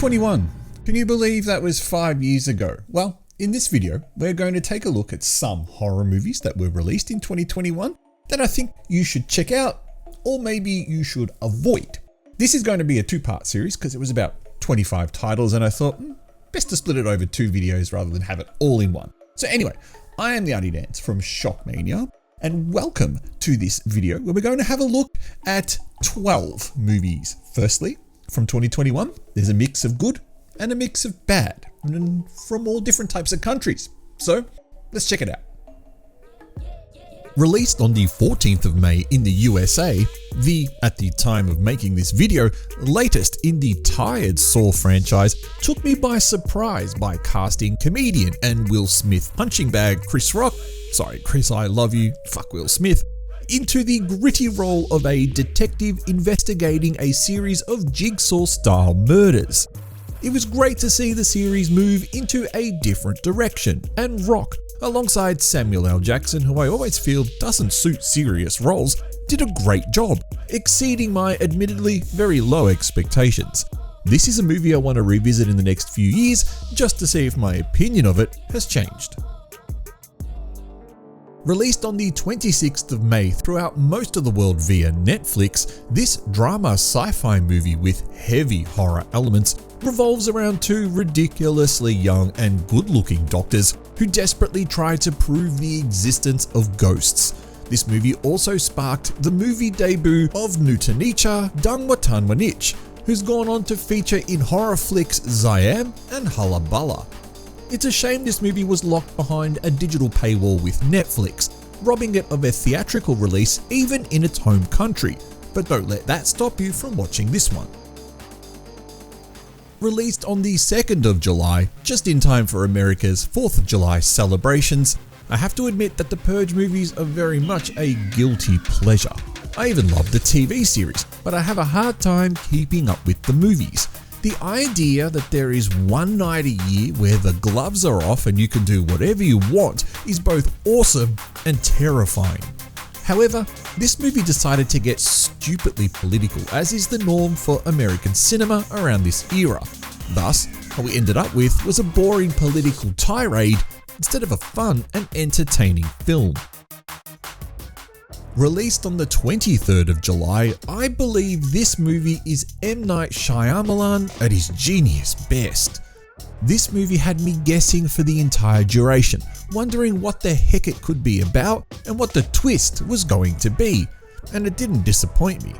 2021. Can you believe that was 5 years ago? Well, in this video, we're going to take a look at some horror movies that were released in 2021 that I think you should check out, or maybe you should avoid. This is going to be a two-part series because it was about 25 titles and I thought, best to split it over 2 videos rather than have it all in one. So anyway, I am the Artie Dance from SHOCKMANIA and welcome to this video where we're going to have a look at 12 movies. Firstly, from 2021, there's a mix of good and a mix of bad, and from all different types of countries. So let's check it out. Released on the 14th of May in the USA, at the time of making this video, latest in the tired Saw franchise took me by surprise by casting comedian and Will Smith punching bag Chris Rock, sorry Chris I love you, fuck Will Smith, into the gritty role of a detective investigating a series of jigsaw-style murders. It was great to see the series move into a different direction, and Rock, alongside Samuel L. Jackson, who I always feel doesn't suit serious roles, did a great job, exceeding my admittedly very low expectations. This is a movie I want to revisit in the next few years, just to see if my opinion of it has changed. Released on the 26th of May throughout most of the world via Netflix, this drama sci-fi movie with heavy horror elements revolves around 2 ridiculously young and good-looking doctors who desperately try to prove the existence of ghosts. This movie also sparked the movie debut of Nutanicha Dangwatanwanich, who's gone on to feature in horror flicks Zayam and Hullaballa. It's a shame this movie was locked behind a digital paywall with Netflix, robbing it of a theatrical release even in its home country, but don't let that stop you from watching this one. Released on the 2nd of July, just in time for America's 4th of July celebrations, I have to admit that the Purge movies are very much a guilty pleasure. I even love the TV series, but I have a hard time keeping up with the movies. The idea that there is one night a year where the gloves are off and you can do whatever you want is both awesome and terrifying. However, this movie decided to get stupidly political, as is the norm for American cinema around this era. Thus, what we ended up with was a boring political tirade instead of a fun and entertaining film. Released on the 23rd of July, I believe this movie is M. Night Shyamalan at his genius best. This movie had me guessing for the entire duration, wondering what the heck it could be about and what the twist was going to be, and it didn't disappoint me.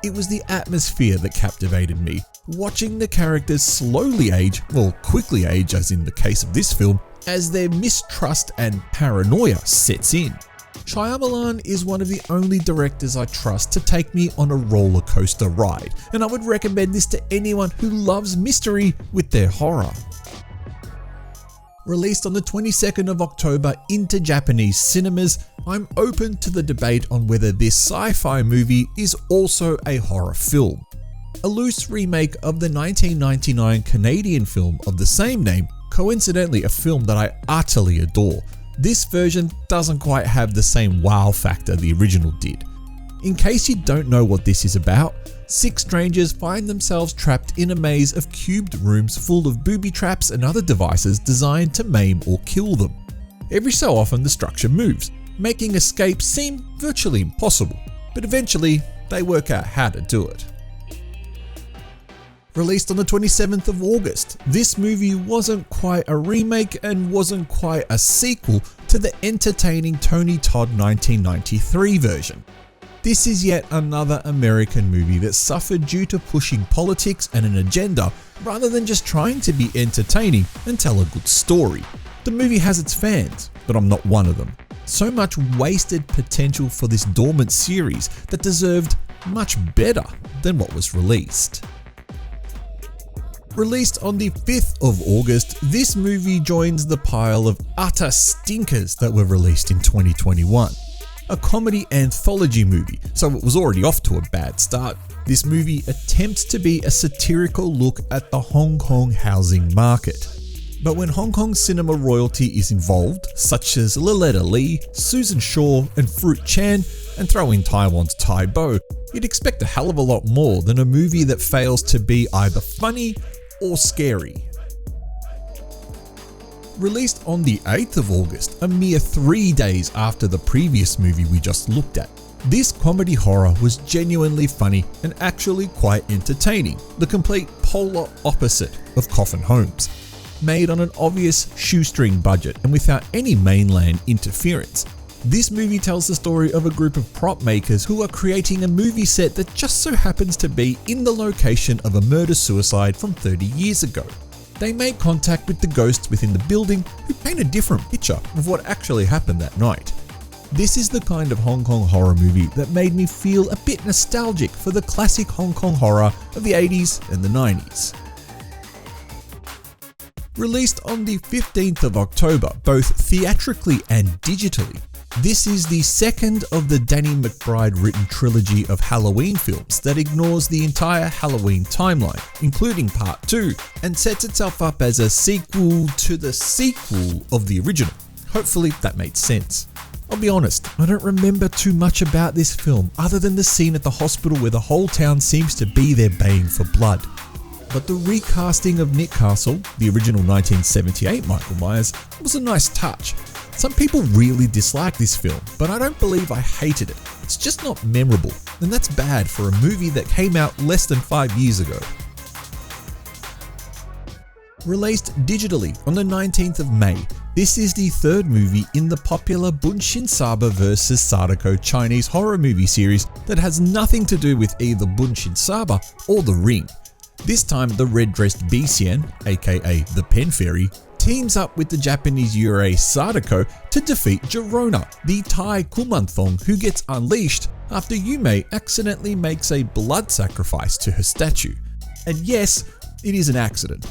It was the atmosphere that captivated me, watching the characters slowly age, or quickly age as in the case of this film, as their mistrust and paranoia sets in. Shyamalan is one of the only directors I trust to take me on a roller coaster ride, and I would recommend this to anyone who loves mystery with their horror. Released on the 22nd of October into Japanese cinemas, I'm open to the debate on whether this sci-fi movie is also a horror film. A loose remake of the 1999 Canadian film of the same name, coincidentally a film that I utterly adore. This version doesn't quite have the same wow factor the original did. In case you don't know what this is about, 6 strangers find themselves trapped in a maze of cubed rooms full of booby traps and other devices designed to maim or kill them. Every so often the structure moves, making escape seem virtually impossible, but eventually they work out how to do it. Released on the 27th of August, this movie wasn't quite a remake and wasn't quite a sequel to the entertaining Tony Todd 1993 version. This is yet another American movie that suffered due to pushing politics and an agenda rather than just trying to be entertaining and tell a good story. The movie has its fans, but I'm not one of them. So much wasted potential for this dormant series that deserved much better than what was released. Released on the 5th of August, this movie joins the pile of utter stinkers that were released in 2021. A comedy anthology movie, so it was already off to a bad start. This movie attempts to be a satirical look at the Hong Kong housing market. But when Hong Kong cinema royalty is involved, such as Liletta Lee, Susan Shaw and Fruit Chan, and throw in Taiwan's Tai Bo, you'd expect a hell of a lot more than a movie that fails to be either funny or scary. Released on the 8th of August, a mere 3 days after the previous movie we just looked at, this comedy horror was genuinely funny and actually quite entertaining, the complete polar opposite of Coffin Homes. Made on an obvious shoestring budget and without any mainland interference, this movie tells the story of a group of prop makers who are creating a movie set that just so happens to be in the location of a murder-suicide from 30 years ago. They make contact with the ghosts within the building who paint a different picture of what actually happened that night. This is the kind of Hong Kong horror movie that made me feel a bit nostalgic for the classic Hong Kong horror of the 80s and the 90s. Released on the 15th of October, both theatrically and digitally, this is the second of the Danny McBride written trilogy of Halloween films that ignores the entire Halloween timeline, including Part 2, and sets itself up as a sequel to the sequel of the original. Hopefully that made sense. I'll be honest, I don't remember too much about this film other than the scene at the hospital where the whole town seems to be there baying for blood. But the recasting of Nick Castle, the original 1978 Michael Myers, was a nice touch. Some people really dislike this film, but I don't believe I hated it. It's just not memorable, and that's bad for a movie that came out less than 5 years ago. Released digitally on the 19th of May, this is the third movie in the popular Bunshinsaba vs Sadako Chinese horror movie series that has nothing to do with either Bunshinsaba or The Ring. This time the red-dressed Bisian, aka the Pen Fairy, teams up with the Japanese Yurei Sadako to defeat Girona, the Thai Kumanthong who gets unleashed after Yume accidentally makes a blood sacrifice to her statue. And yes, it is an accident.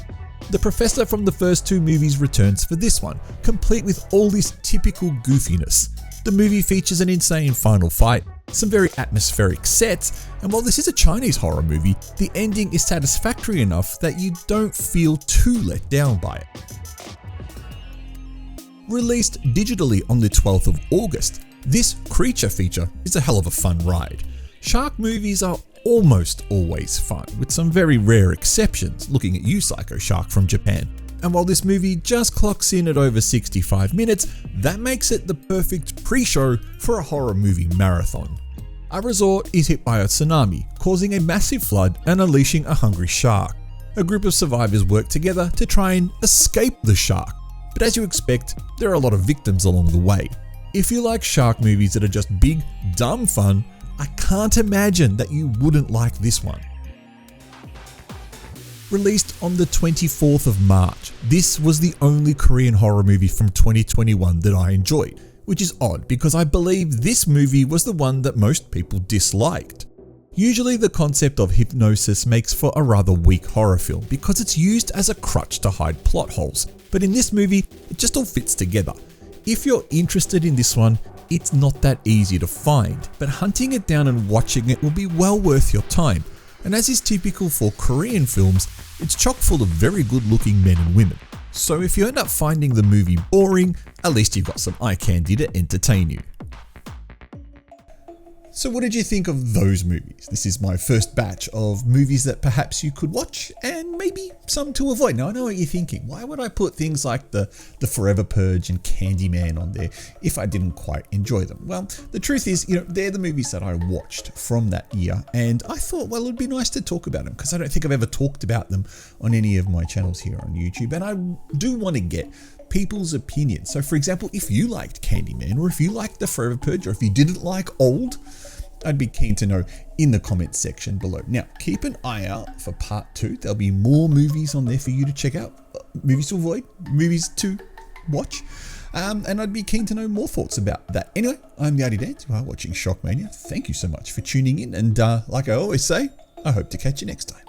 The professor from the first two movies returns for this one, complete with all this typical goofiness. The movie features an insane final fight, some very atmospheric sets, and while this is a Chinese horror movie, the ending is satisfactory enough that you don't feel too let down by it. Released digitally on the 12th of August, this creature feature is a hell of a fun ride. Shark movies are almost always fun, with some very rare exceptions, looking at you Psycho Shark from Japan. And while this movie just clocks in at over 65 minutes, that makes it the perfect pre-show for a horror movie marathon. A resort is hit by a tsunami, causing a massive flood and unleashing a hungry shark. A group of survivors work together to try and escape the shark, but as you expect, there are a lot of victims along the way. If you like shark movies that are just big, dumb fun, I can't imagine that you wouldn't like this one. Released on the 24th of March, this was the only Korean horror movie from 2021 that I enjoyed, which is odd because I believe this movie was the one that most people disliked. Usually the concept of hypnosis makes for a rather weak horror film because it's used as a crutch to hide plot holes, but in this movie, it just all fits together. If you're interested in this one, it's not that easy to find, but hunting it down and watching it will be well worth your time. And as is typical for Korean films, it's chock full of very good looking men and women. So if you end up finding the movie boring, at least you've got some eye candy to entertain you. So what did you think of those movies? This is my first batch of movies that perhaps you could watch and maybe some to avoid. Now I know what you're thinking. Why would I put things like the Forever Purge and Candyman on there if I didn't quite enjoy them? Well, the truth is, they're the movies that I watched from that year, and I thought, well, it would be nice to talk about them because I don't think I've ever talked about them on any of my channels here on YouTube, and I do want to get people's opinions. So for example, if you liked Candyman, or if you liked the Forever Purge, or if you didn't like Old, I'd be keen to know in the comments section below. Now, keep an eye out for part 2. There'll be more movies on there for you to check out. Movies to avoid, movies to watch. And I'd be keen to know more thoughts about that. Anyway, I'm Yadi Dance. You are watching Shockmania. Thank you so much for tuning in. And like I always say, I hope to catch you next time.